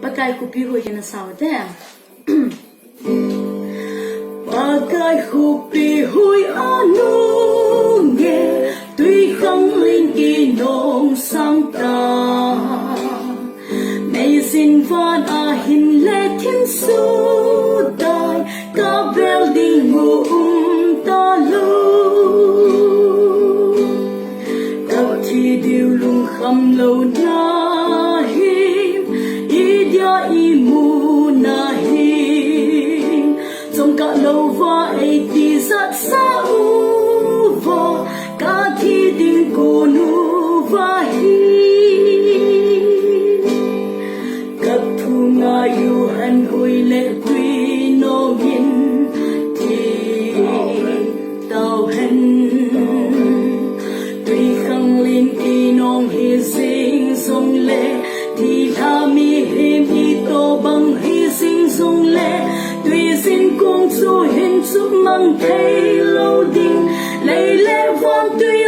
bagay ko pi hui na sao de bagay ko pi hui anu nghe tuy không linh kỳ nông sang ta nay xin van a hin lệ thiên su tai ca bel ding ngủ ta lu tập chi điều lung khăm lâu na him idia imu na him trong cả lâu va ai ti sát sa u vo ca thi ding cô nu va hi các thu nga yu han hui lệ quy no min thì tao hen tuy khăng linh kỳ nong hi sinh song lệ thì tha mi him hi to bằng hi sinh song lệ tuy xin cung chu hin chu mang thấy lâu đình lấy lệ von tuy